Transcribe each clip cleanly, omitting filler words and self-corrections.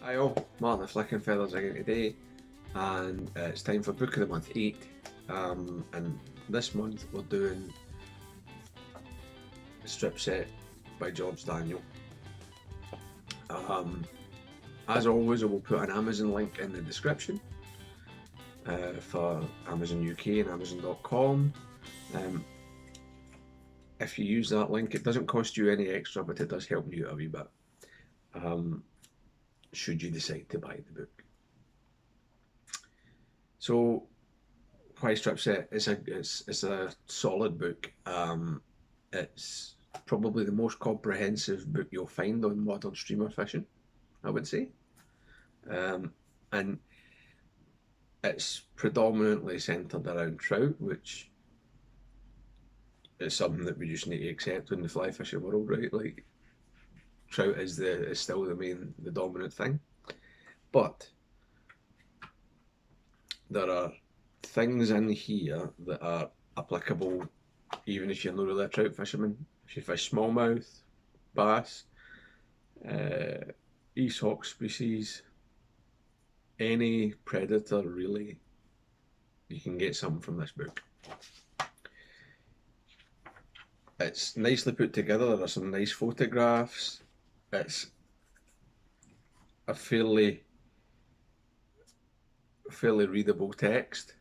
Hi all, Martin the Flicking Feathers again today, and it's time for Book of the Month 8, and this month we're doing StripSet by George Daniel. As always, I will put an Amazon link in the description for Amazon UK and Amazon.com. If you use that link, it doesn't cost you any extra, but it does help me out a wee bit. Should you decide to buy the book. So why StripSet? It's a solid book. It's probably the most comprehensive book you'll find on modern streamer fishing, I would say. And it's predominantly centered around trout, which is something that we just need to accept in the fly fishing world, right? Like, trout is still the dominant thing, but there are things in here that are applicable even if you're not really a trout fisherman. If you fish smallmouth, bass, East Hawk species, any predator really, you can get something from this book. It's nicely put together. There are some nice photographs. It's a fairly readable text,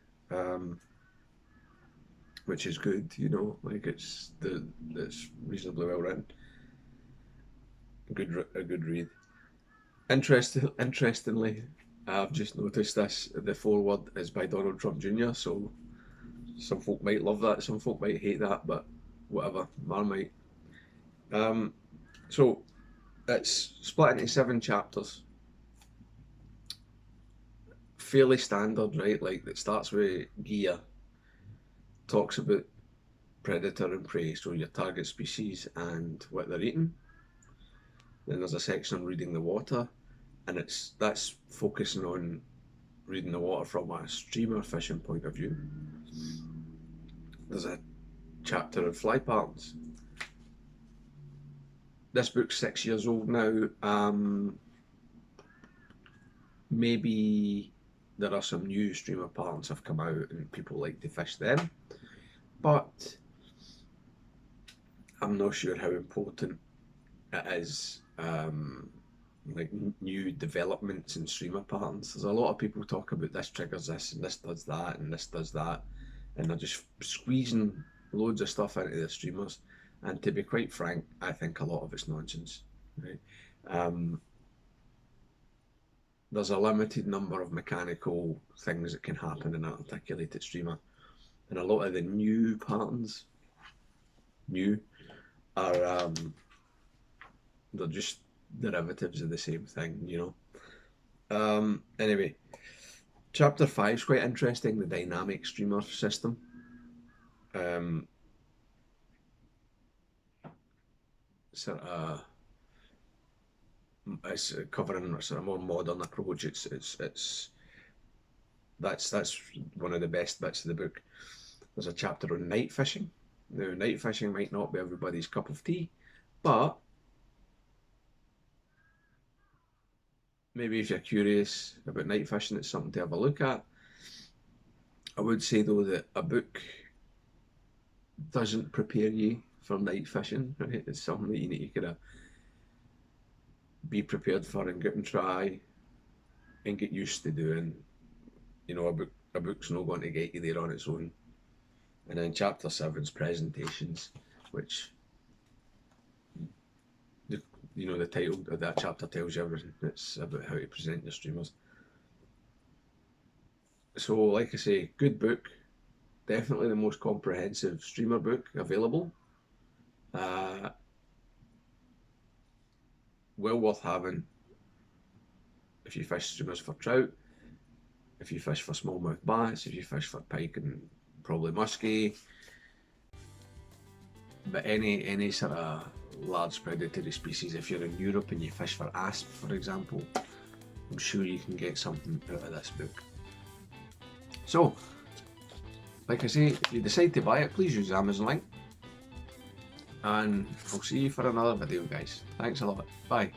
which is good, you know, like it's reasonably well written. A good read. Interestingly, I've just noticed this, the foreword is by Donald Trump Jr., so some folk might love that, some folk might hate that, but whatever, Marmite. So it's split into 7 chapters. Fairly standard, right? Like, it starts with gear, talks about predator and prey, so your target species and what they're eating. Then there's a section on reading the water, and that's focusing on reading the water from a streamer fishing point of view. There's a chapter on fly patterns. This book's 6 years old now. Maybe there are some new streamer patterns have come out and people like to fish them, but I'm not sure how important it is, like new developments in streamer patterns. There's a lot of people talk about this triggers this and this does that and this does that, and they're just squeezing loads of stuff into the streamers, and to be quite frank, I think a lot of it's nonsense, right? There's a limited number of mechanical things that can happen in an articulated streamer, and a lot of the new patterns are they're just derivatives of the same thing, you know. Anyway, chapter 5 is quite interesting, the dynamic streamer system. It's covering a sort of more modern approach. That's one of the best bits of the book. There's a chapter on night fishing. Now, night fishing might not be everybody's cup of tea, but maybe if you're curious about night fishing, it's something to have a look at. I would say though that a book doesn't prepare you for night fishing, right? It's something that you need to kind of be prepared for and get and try and get used to doing. You know, a book's not going to get you there on its own. And then chapter 7's presentations, which, you know, the title of that chapter tells you everything. It's about how to present your streamers. So, like I say, good book. Definitely the most comprehensive streamer book available. Well worth having if you fish streamers for trout, if you fish for smallmouth bass, if you fish for pike and probably muskie, but any sort of large predatory species. If you're in Europe and you fish for asp, for example, I'm sure you can get something out of this book. So, like I say, if you decide to buy it, please use the Amazon link. And I'll see you for another video, guys. Thanks a lot. Bye.